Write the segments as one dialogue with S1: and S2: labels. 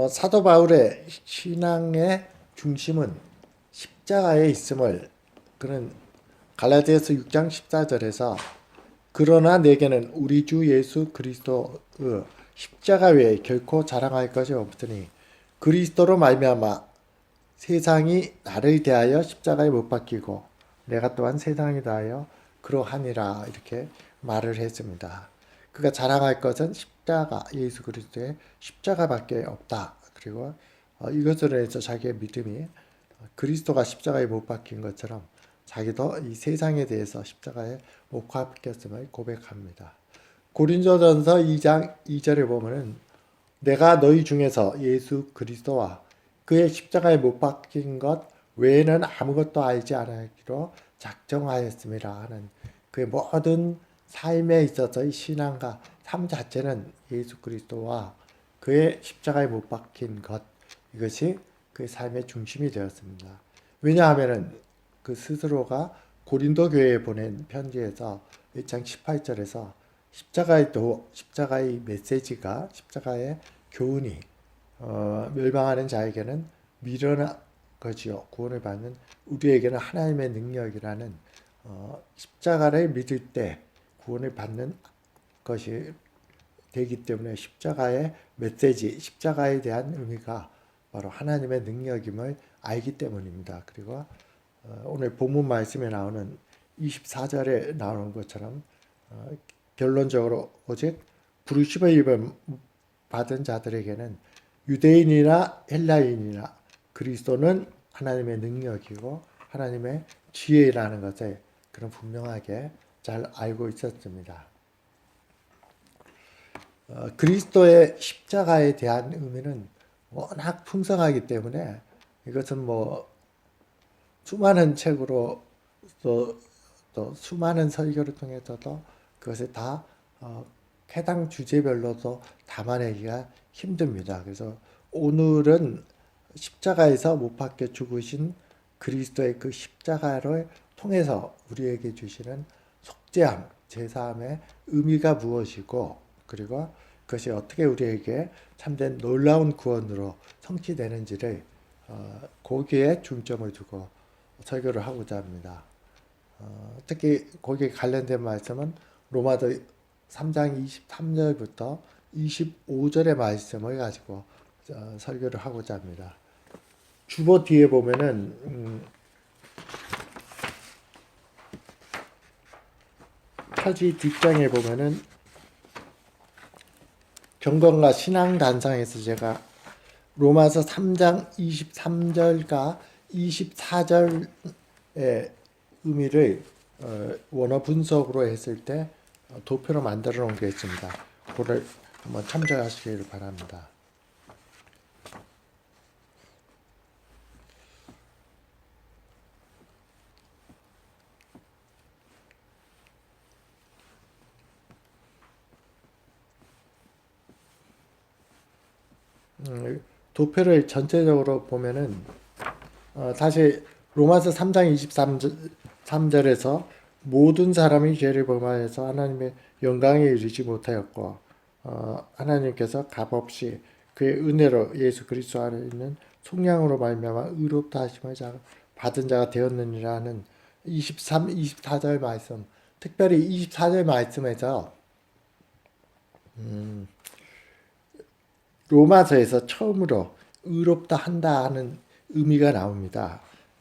S1: 사도 바울의 신앙의 중심은 십자가에 있음을 그는 갈라디아서 6장 14절에서 그러나 내게는 우리 주 예수 그리스도의 십자가 외에 결코 자랑할 것이 없으니 그리스도로 말미암아 세상이 나를 대하여 십자가에 못 박히고 내가 또한 세상에 대하여 그러하니라 이렇게 말을 했습니다. 그가 자랑할 것은 십자가 예수 그리스도의 십자가밖에 없다. 그리고 이것으로 해서 자기의 믿음이 그리스도가 십자가에 못 박힌 것처럼 자기도 이 세상에 대해서 십자가에 못 박혔음을 고백합니다. 고린도전서 2장 2절에 보면은 내가 너희 중에서 예수 그리스도와 그의 십자가에 못 박힌 것 외에는 아무것도 알지 않기로 작정하였습니다 하는 그의 모든 삶에 있어서의 신앙과 삶 자체는 예수 그리스도와 그의 십자가에 못 박힌 것 이것이 그의 삶의 중심이 되었습니다. 왜냐하면은 그 스스로가 고린도 교회에 보낸 편지에서 1장 18절에서 십자가의 메시지가 십자가의 교훈이 멸망하는 자에게는 미련한 것이요 구원을 받는 우리에게는 하나님의 능력이라는 십자가를 믿을 때 구원을 받는 것이 되기 때문에 십자가의 메시지, 십자가에 대한 의미가 바로 하나님의 능력임을 알기 때문입니다. 그리고 오늘 본문 말씀에 나오는 24절에 나오는 것처럼 결론적으로 오직 부르심을 받은 자들에게는 유대인이나 헬라인이나 그리스도는 하나님의 능력이고 하나님의 지혜라는 것을 그는 분명하게 잘 알고 있었습니다. 그리스도의 십자가에 대한 의미는 워낙 풍성하기 때문에 이것은 뭐 수많은 책으로 또 수많은 설교를 통해서도 그것을 다 해당 주제별로도 담아내기가 힘듭니다. 그래서 오늘은 십자가에서 못 박혀 죽으신 그리스도의 그 십자가를 통해서 우리에게 주시는 속죄함, 제사함의 의미가 무엇이고 그리고 그것이 어떻게 우리에게 참된 놀라운 구원으로 성취되는지를 거기에 중점을 두고 설교를 하고자 합니다. 특히 거기에 관련된 말씀은 로마서 3장 23절부터 25절의 말씀을 가지고 설교를 하고자 합니다. 주보 뒤에 보면은 표지 뒷장에 보면은 경건과 신앙 단상에서 제가 로마서 3장 23절과 24절의 의미를 원어 분석으로 했을 때 도표로 만들어 놓은 게 있습니다. 그걸 한번 참조하시길 바랍니다. 도표를 전체적으로 보면은 사실 로마서 3장 23절에서 모든 사람이 죄를 범하여서 하나님의 영광에 이르지 못하였고 하나님께서 값없이 그의 은혜로 예수 그리스도 안에 있는 속량으로 말미암아 의롭다 하심을 받은 자가 되었느니라는 23, 24절 말씀 특별히 24절 말씀에서 로마서에서 처음으로 의롭다 한다 하는 의미가 나옵니다.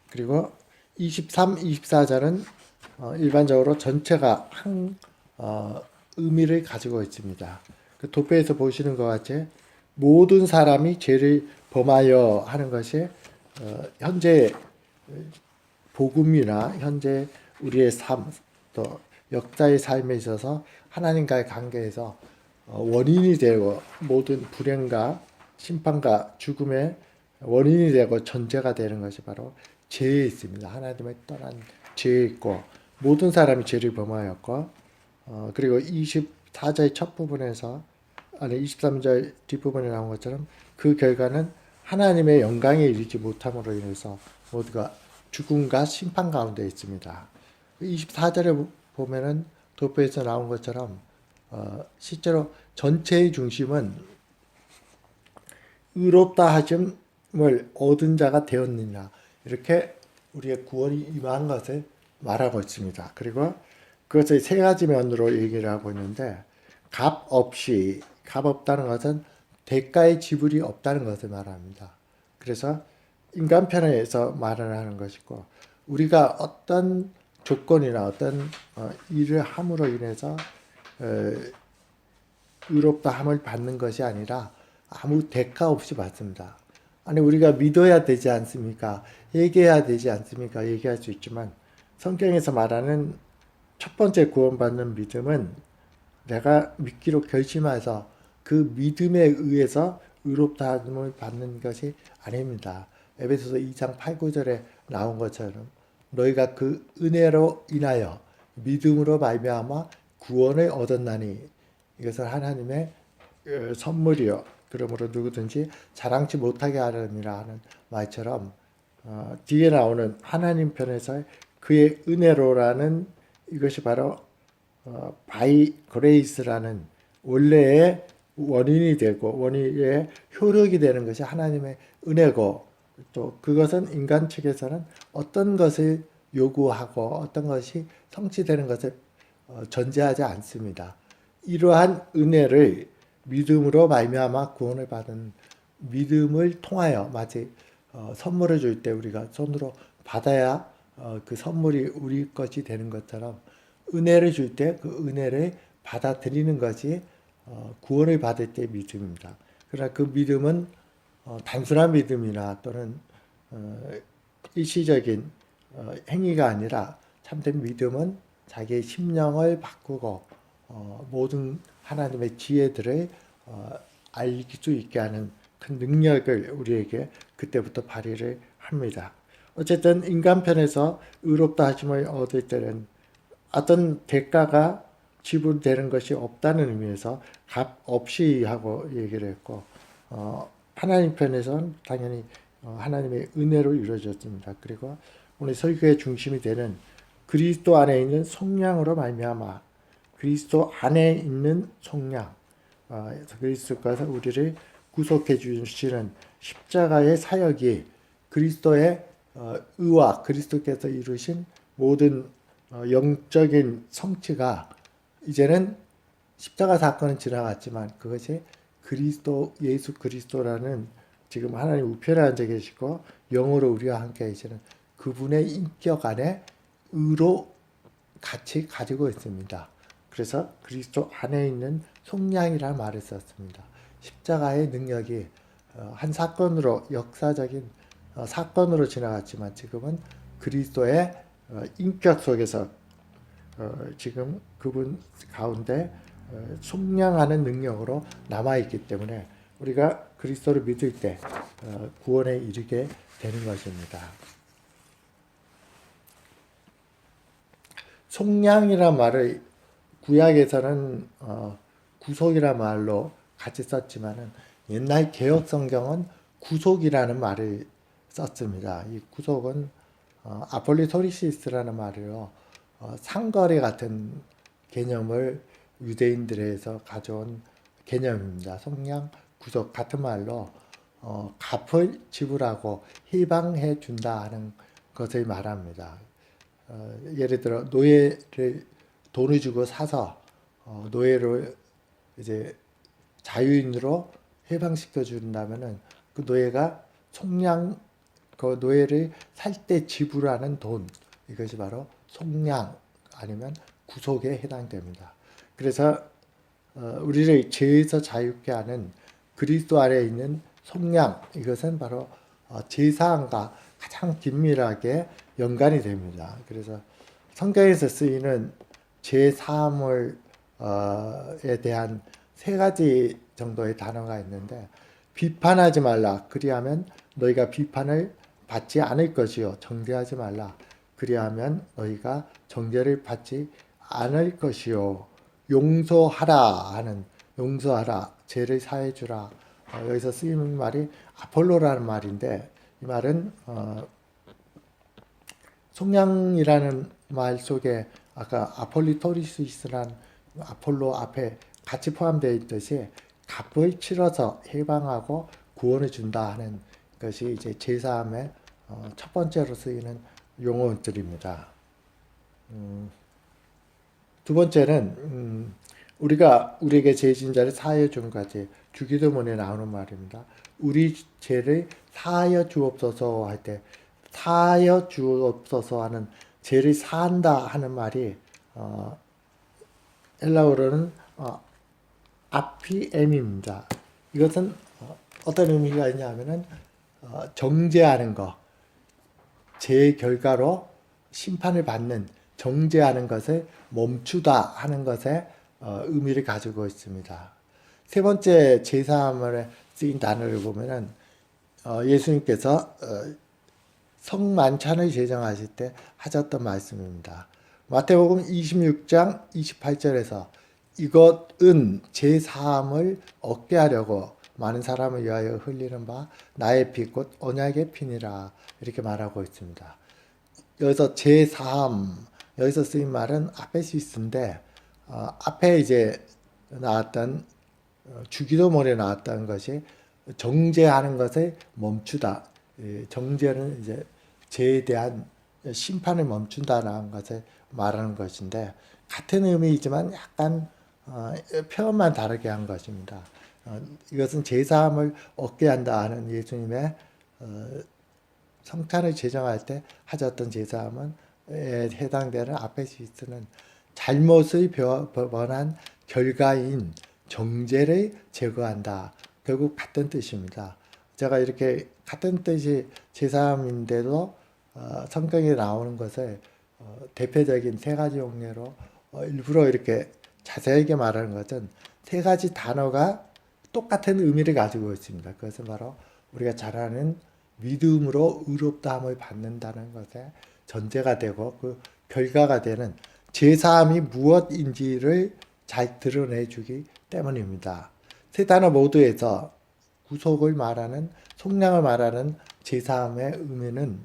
S1: 그리고 23, 24절은 일반적으로 전체가 한 의미를 가지고 있습니다. 그 도표에서 보시는 것 같이 모든 사람이 죄를 범하여 하는 것이 현재 복음이나 현재 우리의 삶, 또 역사의 삶에 있어서 하나님과의 관계에서 원인이 되고 모든 불행과 심판과 죽음의 원인이 되고 전제가 되는 것이 바로 죄에 있습니다. 하나님을 떠난 죄에 있고 모든 사람이 죄를 범하였고 그리고 24절 첫 부분에서 아니 23절 뒷부분에 나온 것처럼 그 결과는 하나님의 영광에 이르지 못함으로 인해서 모두가 죽음과 심판 가운데 있습니다. 24절에 보면은 도표에서 나온 것처럼 실제로 전체의 중심은 의롭다 하심을 얻은 자가 되었느냐, 이렇게 우리의 구원이 임한 것을 말하고 있습니다. 그리고 그것을 세 가지 면으로 얘기를 하고 있는데, 값 없다는 것은 대가의 지불이 없다는 것을 말합니다. 그래서 인간편에서 말을 하는 것이고, 우리가 어떤 조건이나 어떤 일을 함으로 인해서 의롭다 함을 받는 것이 아니라 아무 대가 없이 받습니다. 아니, 우리가 믿어야 되지 않습니까? 얘기해야 되지 않습니까? 얘기할 수 있지만, 성경에서 말하는 첫 번째 구원받는 믿음은 내가 믿기로 결심해서 그 믿음에 의해서 의롭다 함을 받는 것이 아닙니다. 에베소서 2장 8, 9절에 나온 것처럼 너희가 그 은혜로 인하여 믿음으로 말미암아 구원을 얻었나니 이것은 하나님의 선물이요, 그러므로 누구든지 자랑치 못하게 하려니라 하는 말처럼, 뒤에 나오는 하나님 편에서 그의 은혜로라는 이것이 바로 바이 그레이스라는 원래의 원인이 되고 원인의 효력이 되는 것이 하나님의 은혜고, 또 그것은 인간 측에서는 어떤 것을 요구하고 어떤 것이 성취되는 것을 전제하지 않습니다. 이러한 은혜를 믿음으로 말미암아 구원을 받은 믿음을 통하여, 마치 선물을 줄 때 우리가 손으로 받아야 그 선물이 우리 것이 되는 것처럼, 은혜를 줄 때 그 은혜를 받아들이는 것이 구원을 받을 때의 믿음입니다. 그러나 그 믿음은 단순한 믿음이나 또는 일시적인 행위가 아니라, 참된 믿음은 자기의 심령을 바꾸고 모든 하나님의 지혜들을 알 수 있게 하는 큰 능력을 우리에게 그때부터 발휘를 합니다. 어쨌든 인간편에서 의롭다 하심을 얻을 때는 어떤 대가가 지불되는 것이 없다는 의미에서 값 없이 하고 얘기를 했고, 하나님 편에서는 당연히 하나님의 은혜로 이루어졌습니다. 그리고 오늘 설교의 중심이 되는 그리스도 안에 있는 속량으로 말미암아, 그리스도 안에 있는 속량, 그리스도께서 우리를 구속해 주시는 십자가의 사역이 그리스도의 의와 그리스도께서 이루신 모든 영적인 성취가, 이제는 십자가 사건은 지나갔지만 그것이 그리스도, 예수 그리스도라는 지금 하나님 우편에 앉아 계시고 영으로 우리와 함께 계시는 그분의 인격 안에 의로 같이 가지고 있습니다. 그래서 그리스도 안에 있는 속량이라는 말을 썼습니다. 십자가의 능력이 한 사건으로, 역사적인 사건으로 지나갔지만 지금은 그리스도의 인격 속에서 지금 그분 가운데 속량하는 능력으로 남아있기 때문에 우리가 그리스도를 믿을 때 구원에 이르게 되는 것입니다. 속량이란 말을 구약에서는 구속이란 말로 같이 썼지만은 옛날 개역 성경은 구속이라는 말을 썼습니다. 이 구속은 아폴리토리시스라는 말이요, 상거래 같은 개념을 유대인들에서 가져온 개념입니다. 속량, 구속 같은 말로 값을 지불하고 해방해 준다 하는 것을 말합니다. 예를 들어 노예를 돈을 주고 사서 노예를 이제 자유인으로 해방시켜 준다면은 그 노예가 속량, 그 노예를 살 때 지불하는 돈, 이것이 바로 속량 아니면 구속에 해당됩니다. 그래서 우리를 죄에서 자유케 하는 그리스도 안에 있는 속량, 이것은 바로 제사함과 가장 긴밀하게 연관이 됩니다. 그래서 성경에서 쓰이는 제사함을 에 대한 세 가지 정도의 단어가 있는데, 비판하지 말라, 그리하면 너희가 비판을 받지 않을 것이요, 정죄하지 말라, 그리하면 너희가 정죄를 받지 않을 것이요, 용서하라 하는, 용서하라, 죄를 사해 주라, 여기서 쓰이는 말이 아폴로라는 말인데, 이 말은 속량이라는 말 속에 아까 아폴리토리스란 아폴로 앞에 같이 포함되어 있듯이 값을 치러서 해방하고 구원을 준다 하는 것이 이제 제사함의 첫 번째로 쓰이는 용어들입니다. 두 번째는 우리가 우리에게 죄 지은 자를 사하여 주는 것이 주기도문에 나오는 말입니다. 우리 죄를 사하여 주옵소서 할 때 사하여 주옵소서 하는 죄를 사한다 하는 말이 헬라어로는 아피엠입니다. 이것은 어떤 의미가 있냐면은 정죄하는 것, 죄의 결과로 심판을 받는 정죄하는 것을 멈추다 하는 것에 의미를 가지고 있습니다. 세 번째 제사함에 쓰인 단어를 보면은 예수님께서 성만찬을 제정하실 때 하셨던 말씀입니다. 마태복음 26장 28절에서 이것은 제 사함을 얻게 하려고 많은 사람을 위하여 흘리는 바 나의 피 곧 언약의 피니라 이렇게 말하고 있습니다. 여기서 제 사함 여기서 쓰인 말은 아페시스인데 앞에 이제 나왔던 주기도문에 나왔던 것이 정죄하는 것을 멈추다. 정죄는 이제 죄에 대한 심판을 멈춘다는 것을 말하는 것인데 같은 의미이지만 약간 표현만 다르게 한 것입니다. 이것은 제사함을 얻게 한다 하는 예수님의 성찬을 제정할 때 하셨던 제사함은 해당되는 아페시스는 잘못의 번한 결과인 정죄를 제거한다. 결국 같은 뜻입니다. 제가 이렇게 같은 뜻이 제사함인데도 성경에 나오는 것을 대표적인 세 가지 용례로 일부러 이렇게 자세하게 말하는 것은 세 가지 단어가 똑같은 의미를 가지고 있습니다. 그것은 바로 우리가 잘 아는 믿음으로 의롭다함을 받는다는 것에 전제가 되고 그 결과가 되는 제사함이 무엇인지를 잘 드러내주기 때문입니다. 세 단어 모두에서 구속을 말하는 속량을 말하는 제사함의 의미는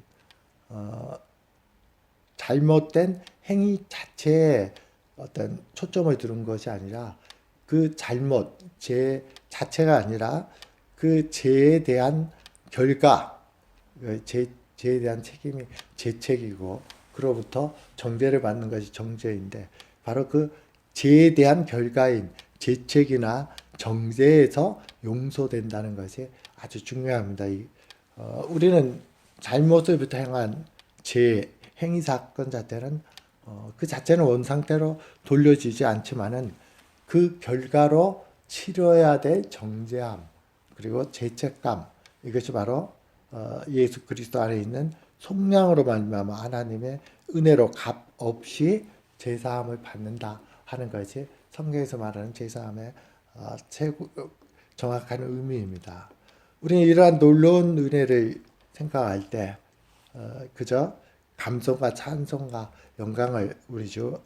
S1: 잘못된 행위 자체에 어떤 초점을 두는 것이 아니라 그 잘못, 죄 자체가 아니라 그 죄에 대한 결과, 죄에 대한 책임이 제 책이고 그로부터 정죄를 받는 것이 정죄인데 바로 그 죄에 대한 결과인 죄책이나 정죄에서 용서된다는 것이 아주 중요합니다. 우리는 잘못을부터 행한 죄, 행위 사건 자체는 그 자체는 원상태로 돌려지지 않지만은 그 결과로 치러야 될 정죄함 그리고 죄책감 이것이 바로 예수 그리스도 안에 있는 속량으로 말미암아 하나님의 은혜로 값 없이 제사함을 받는다 하는 것이 성경에서 말하는 제사함의 최고 정확한 의미입니다. 우리는 이러한 놀라운 은혜를 생각할 때 그저 감성과 찬송과 영광을 우리 주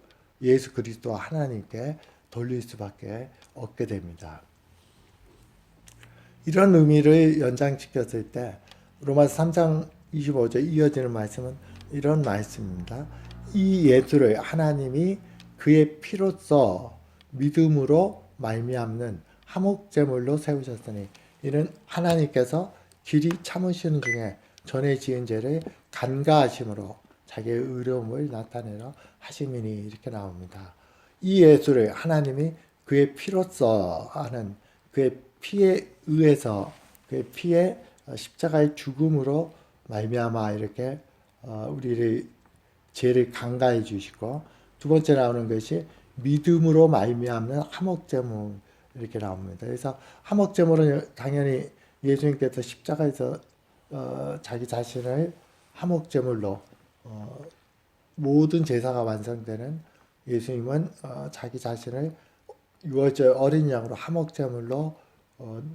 S1: 예수 그리스도 하나님께 돌릴 수밖에 없게 됩니다. 이런 의미를 연장시켰을 때 로마서 3장 25절 이어지는 말씀은 이런 말씀입니다. 이 예수를 하나님이 그의 피로써 믿음으로 말미암는 화목제물로 세우셨으니 이는 하나님께서 길이 참으시는 중에 전에 지은 죄를 간과하심으로 자기의 의로움을 나타내려 하심이니 이렇게 나옵니다. 이 예수를 하나님이 그의 피로써 하는 그의 피에 의해서 그의 피에 십자가의 죽음으로 말미암아 이렇게 우리를 죄를 간과해 주시고 두 번째 나오는 것이 믿음으로 말미암는 화목제물 이렇게 나옵니다. 그래서 화목제물은 당연히 예수님께서 십자가에서 자기 자신을 화목제물로 모든 제사가 완성되는 예수님은 자기 자신을 유월절 어린 양으로 화목제물로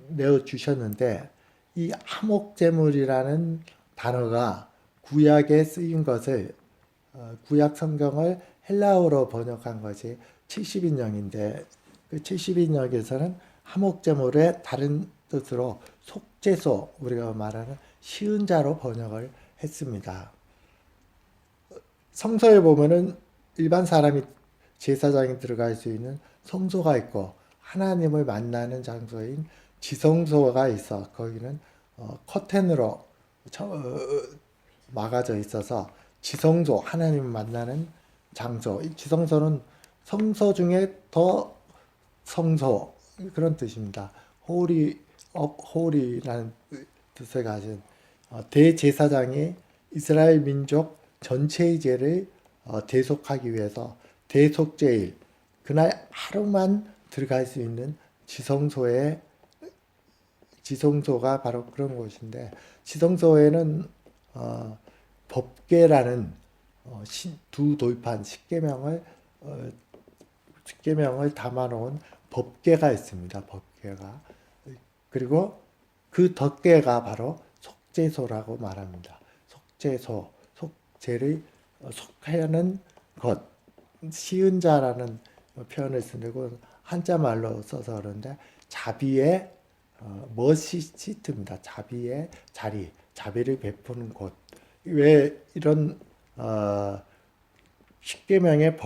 S1: 내어주셨는데 이 화목제물이라는 단어가 구약에 쓰인 것을 구약 성경을 헬라어로 번역한 것이 70인역인데 그 70인역에서는 화목제물의 다른 뜻으로 속죄소 우리가 말하는 시은자로 번역을 했습니다. 성서에 보면은 일반 사람이 제사장이 들어갈 수 있는 성소가 있고 하나님을 만나는 장소인 지성소가 있어. 거기는 커튼으로 막아져 있어서 지성소, 하나님 만나는 장소. 이 지성소는 성소 중에 더 성소, 그런 뜻입니다. 홀이 홀이라는 뜻을 가진 대제사장이 이스라엘 민족 전체의 죄를 대속하기 위해서 대속죄일 그날 하루만 들어갈 수 있는 지성소가 바로 그런 곳인데, 지성소에는 법궤라는 두 돌판 십계명을 담아놓은 법궤가 있습니다. 법궤가. 그리고 그 덮개가 바로 속죄소라고 말합니다. 속죄소, 속죄를 속하는 것, 시은 자라는 표현을 쓰고 한자 말로 써서 그런데 자비의 머시시트입니다. 자비의 자리, 자비를 베푸는 곳. 왜 이런 십계명의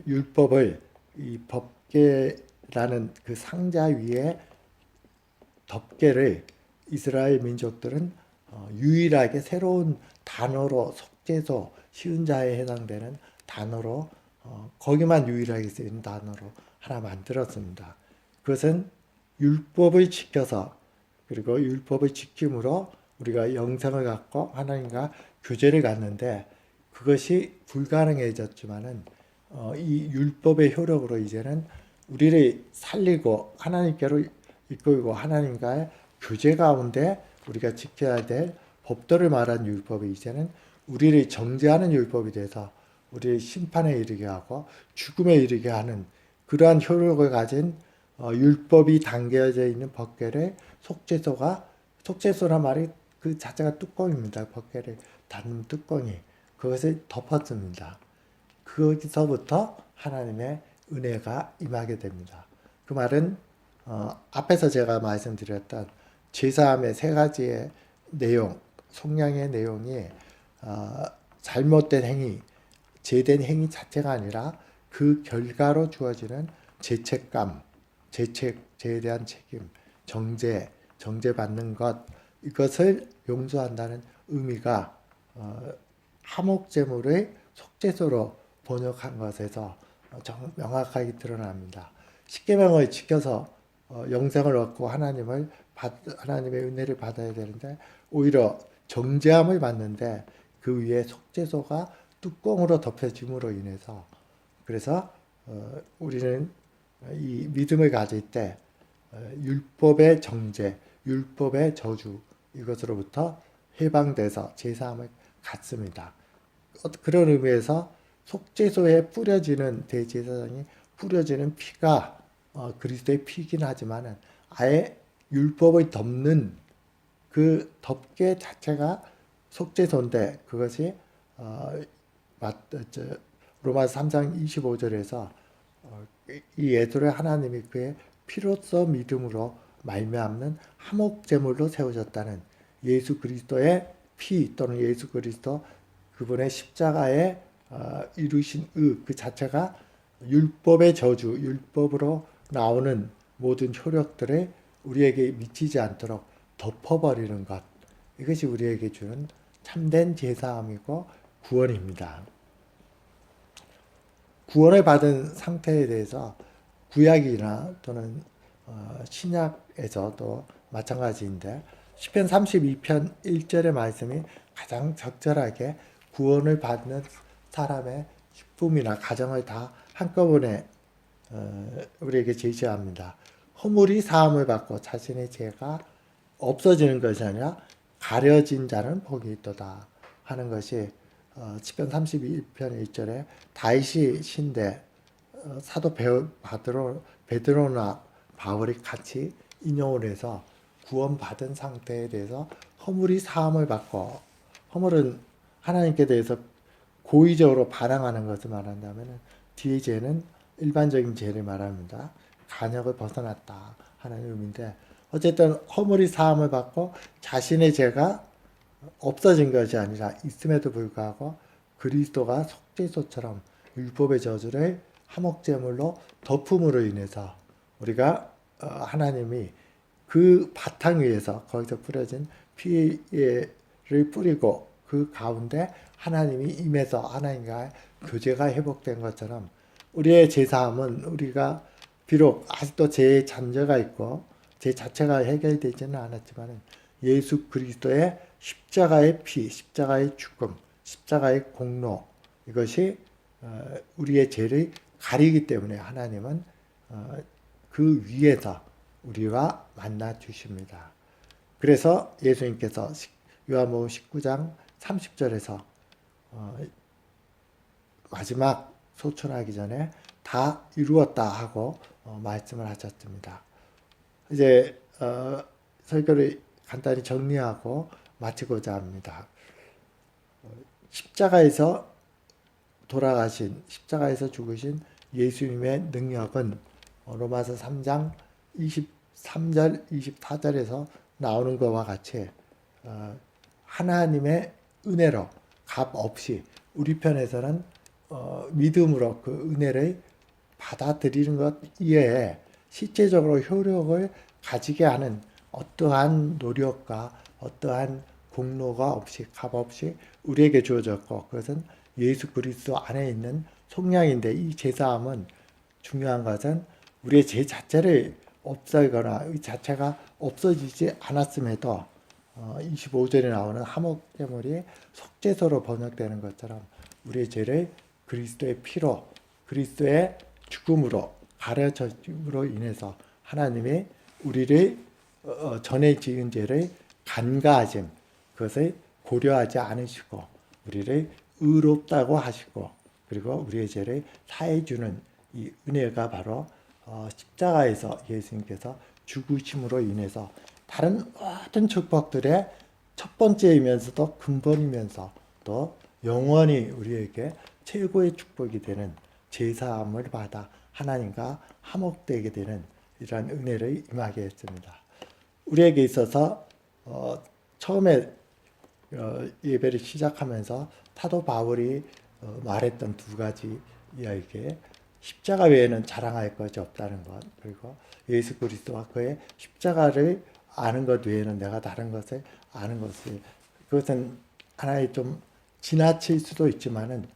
S1: 율법을 이 법궤라는 그 상자 위에 덮개를 이스라엘 민족들은 유일하게 새로운 단어로 속죄소, 쉬운 자에 해당되는 단어로 거기만 유일하게 쓰이는 단어로 하나 만들었습니다. 그것은 율법을 지켜서, 그리고 율법을 지킴으로 우리가 영생을 갖고 하나님과 교제를 갖는데, 그것이 불가능해졌지만은 이 율법의 효력으로 이제는 우리를 살리고 하나님께로 이끌고 하나님과의 교제 가운데 우리가 지켜야 될 법도를 말한 율법이 이제는 우리를 정죄하는 율법이 돼서 우리를 심판에 이르게 하고 죽음에 이르게 하는 그러한 효력을 가진 율법이 담겨져 있는 법궤를 속죄소란 말이 그 자체가 뚜껑입니다. 법궤를 닫는 뚜껑이 그것을 덮었습니다. 거기서부터 하나님의 은혜가 임하게 됩니다. 그 말은 앞에서 제가 말씀드렸던 제사함의 세 가지의 내용, 속량의 내용이 잘못된 행위, 죄된 행위 자체가 아니라 그 결과로 주어지는 죄책감, 죄에 대한 책임, 정죄받는 것, 이것을 용서한다는 의미가 화목제물의 속죄소로 번역한 것에서 명확하게 드러납니다. 십계명을 지켜서 영생을 얻고 하나님의 은혜를 받아야 되는데 오히려 정죄함을 받는데 그 위에 속죄소가 뚜껑으로 덮여짐으로 인해서, 그래서 우리는 이 믿음을 가질 때 율법의 정죄, 율법의 저주 이것으로부터 해방돼서 제사함을 갖습니다. 그런 의미에서 속죄소에 뿌려지는 대제사장이 뿌려지는 피가 그리스도의 피이긴 하지만은 아예 율법을 덮는 그 덮개 자체가 속죄소인데, 그것이 로마서 3장 25절에서 이 예수를 하나님이 그의 피로써 믿음으로 말미암는 화목제물로 세우셨다는 예수 그리스도의 피 또는 예수 그리스도 그분의 십자가에 이루신 그 자체가 율법의 저주, 율법으로 나오는 모든 효력들을 우리에게 미치지 않도록 덮어버리는 것, 이것이 우리에게 주는 참된 제사함이고 구원입니다. 구원을 받은 상태에 대해서 구약이나 또는 신약에서도 마찬가지인데, 시편 32편 1절의 말씀이 가장 적절하게 구원을 받는 사람의 기쁨이나 가정을 다 한꺼번에 우리에게 제시합니다. 허물이 사함을 받고 자신의 죄가 없어지는 것이 아니라 가려진 자는 복이 있도다 하는 것이 시편 32편 1절에 다윗이 신대 사도 베드로나 바울이 같이 인용을 해서 구원받은 상태에 대해서 허물이 사함을 받고, 허물은 하나님께 대해서 고의적으로 반항하는 것을 말한다면 뒤의 죄는 일반적인 죄를 말합니다. 간역을 벗어났다 하는 의미인데, 어쨌든 허물이 사함을 받고 자신의 죄가 없어진 것이 아니라 있음에도 불구하고 그리스도가 속죄소처럼 율법의 저주를 화목제물로 덮음으로 인해서 우리가 하나님이 그 바탕 위에서 거기서 뿌려진 피를 뿌리고 그 가운데 하나님이 임해서 하나님과 교제가 회복된 것처럼 우리의 제사함은 우리가 비록 아직도 죄의 잔재가 있고 죄 자체가 해결되지는 않았지만 예수 그리스도의 십자가의 피, 십자가의 죽음, 십자가의 공로 이것이 우리의 죄를 가리기 때문에 하나님은 그 위에서 우리와 만나 주십니다. 그래서 예수님께서 요한복음 19장 30절에서 마지막 소천하기 전에 다 이루었다 하고 말씀을 하셨습니다. 이제 설교를 간단히 정리하고 마치고자 합니다. 십자가에서 돌아가신, 십자가에서 죽으신 예수님의 능력은 로마서 3장 23절, 24절에서 나오는 것과 같이 하나님의 은혜로 값 없이 우리 편에서는 믿음으로 그 은혜를 받아들이는 것 이외에 실제적으로 효력을 가지게 하는 어떠한 노력과 어떠한 공로가 없이 값 없이 우리에게 주어졌고 그것은 예수 그리스도 안에 있는 속량인데 이 제사함은 중요한 것은 우리의 죄 자체를 없애거나 이 자체가 없어지지 않았음에도 25절에 나오는 화목제물이 속죄소로 번역되는 것처럼 우리의 죄를 그리스도의 피로 그리스도의 죽음으로 가려짐으로 인해서 하나님이 우리를 전에 지은 죄를 간과하심 그것을 고려하지 않으시고 우리를 의롭다고 하시고 그리고 우리의 죄를 사해 주는 이 은혜가 바로 십자가에서 예수님께서 죽으심으로 인해서 다른 모든 축복들의 첫 번째이면서도 근본이면서 또 영원히 우리에게 최고의 축복이 되는 제사함을 받아 하나님과 화목되게 되는 이러한 은혜를 임하게 했습니다. 우리에게 있어서 처음에 예배를 시작하면서 사도 바울이 말했던 두 가지 이야기에 십자가 외에는 자랑할 것이 없다는 것 그리고 예수 그리스도와 그의 십자가를 아는 것 외에는 내가 다른 것을 아는 것을 그것은 하나의 좀 지나칠 수도 있지만은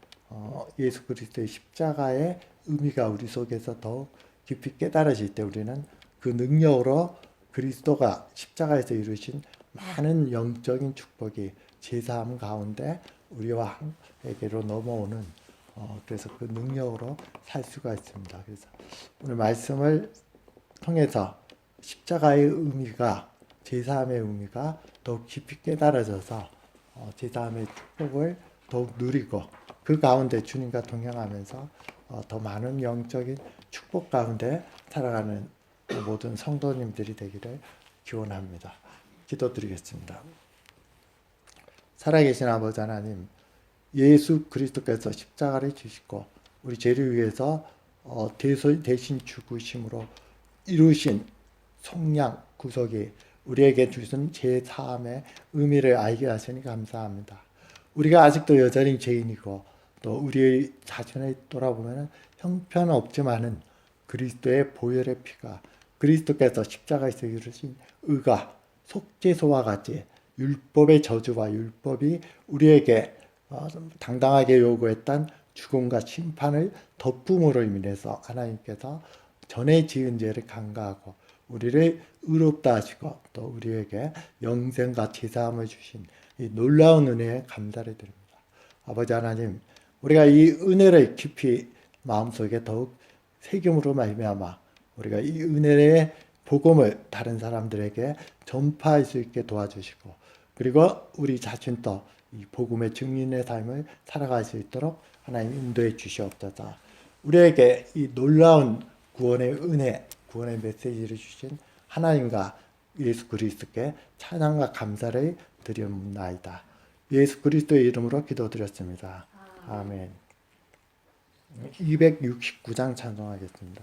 S1: 예수 그리스도의 십자가의 의미가 우리 속에서 더욱 깊이 깨달아질 때 우리는 그 능력으로 그리스도가 십자가에서 이루신 많은 영적인 축복이 제사함 가운데 우리와 에게로 넘어오는 그래서 그 능력으로 살 수가 있습니다. 그래서 오늘 말씀을 통해서 십자가의 의미가 제사함의 의미가 더욱 깊이 깨달아져서 제사함의 축복을 더욱 누리고 그 가운데 주님과 동행하면서 더 많은 영적인 축복 가운데 살아가는 모든 성도님들이 되기를 기원합니다. 기도드리겠습니다. 살아계신 아버지 하나님, 예수 그리스도께서 십자가를 지시고 우리 죄를 위해서 대신 죽으심으로 이루신 속량 구속이 우리에게 주신 죄 사함의 의미를 알게 하시니 감사합니다. 우리가 아직도 여전히 죄인이고 또 우리의 자신을 돌아보면 형편없지만은 그리스도의 보혈의 피가 그리스도께서 십자가에서 이루신 의가 속죄소와 같이 율법의 저주와 율법이 우리에게 당당하게 요구했던 죽음과 심판을 덮음으로 인해서 하나님께서 전에 지은 죄를 간과하고 우리를 의롭다 하시고 또 우리에게 영생과 제사함을 주신 이 놀라운 은혜에 감사를 드립니다. 아버지 하나님, 우리가 이 은혜를 깊이 마음속에 더욱 새김으로 말미암아 우리가 이 은혜의 복음을 다른 사람들에게 전파할 수 있게 도와주시고 그리고 우리 자신도 이 복음의 증인의 삶을 살아갈 수 있도록 하나님 인도해 주시옵소서. 우리에게 이 놀라운 구원의 은혜, 구원의 메시지를 주신 하나님과 예수 그리스도께 찬양과 감사를 드리옵나이다. 예수 그리스도의 이름으로 기도드렸습니다. 아멘. 269장 찬송하겠습니다.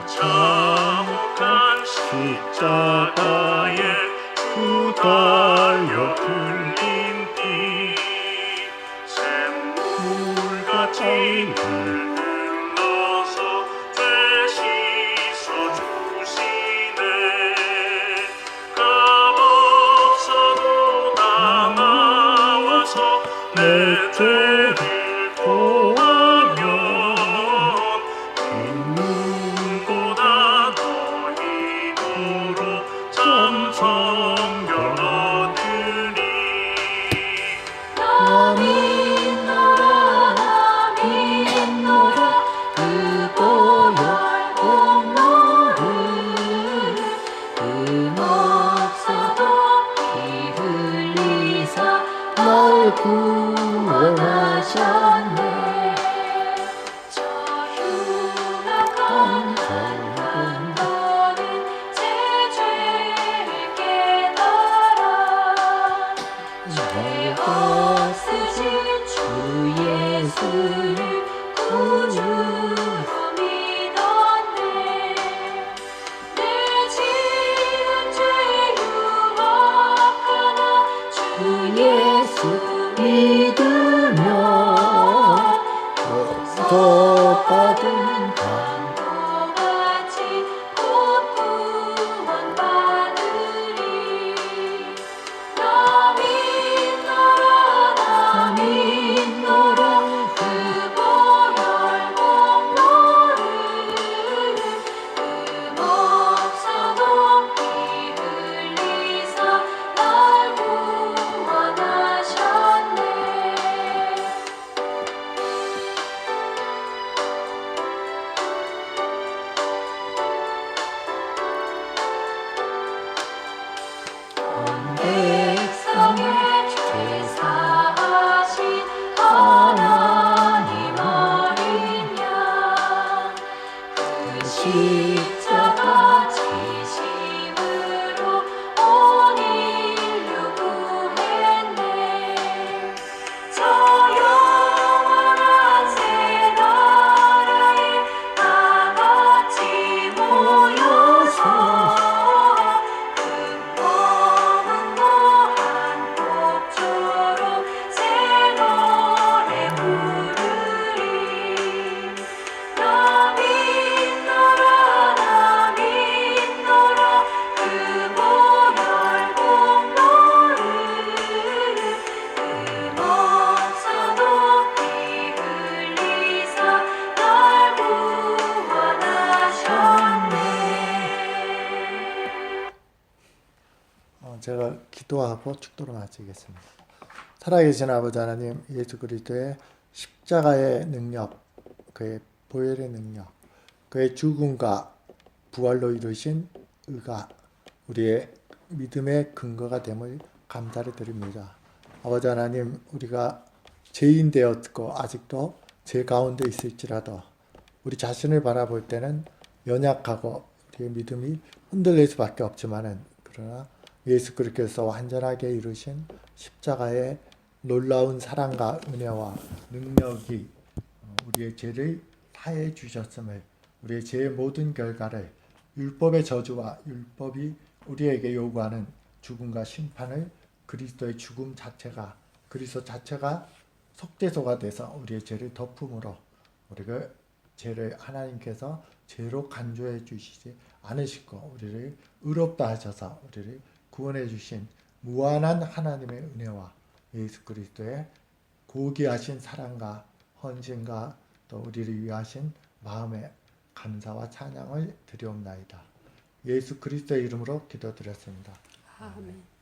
S2: 참혹한 십자가에 후달려 흘린 피 샘물같이 흘러서 죄 씻어 주시네 값없어도 다가와서 내 죄를 고하면 눈보다 더 힘으로 참성결 얻으리
S1: 날 구원하셨네.
S3: 저 흉악한 너는 제 죄를 깨달아 죄 없으신 주 예수를 구주로 믿었네 내 지은 죄 유혹하나 주 예수 믿으며
S1: 저받은
S3: 같이 곧 구원 받으리 나 믿노라 그 보혈 공로를 흠없어도 피 흘리사 날 구원하셨네 백성의 죄 사하신 하나님 어린 양그 십자가 지심으로 온 인류 구했네 저 영원한 새 나라에 다 같이 모여서 새 노래 부르리 나 믿노라 그 보혈 공로를 흠없어도 피 흘리사 날 구원하셨네
S1: 제가 기도하고 축도로 마치겠습니다. 살아계신 아버지 하나님, 예수 그리스도의 십자가의 능력, 그의 보혈의 능력, 그의 죽음과 부활로 이루신 의가 우리의 믿음의 근거가 됨을 감사를 드립니다. 아버지 하나님, 우리가 죄인 되었고 아직도 죄 가운데 있을지라도 우리 자신을 바라볼 때는 연약하고 우리의 믿음이 흔들릴 수밖에 없지만은, 그러나 예수 그리스도께서 완전하게 이루신 십자가의 놀라운 사랑과 은혜와 능력이 우리의 죄를 사해 주셨음을, 우리의 죄의 모든 결과를, 율법의 저주와 율법이 우리에게 요구하는 죽음과 심판을 그리스도의 죽음 자체가, 그리스도 자체가 속죄소가 돼서 우리의 죄를 덮음으로 우리가 죄를 하나님께서 죄로 간주해 주시지 않으시고 우리를 의롭다 하셔서 우리를 구원해 주신 무한한 하나님의 은혜와 예수 그리스도의 고귀하신 사랑과 헌신과 또 우리를 위하신 마음의 감사와 찬양을 드리옵나이다. 예수 그리스도의 이름으로 기도드렸습니다.
S3: 아멘.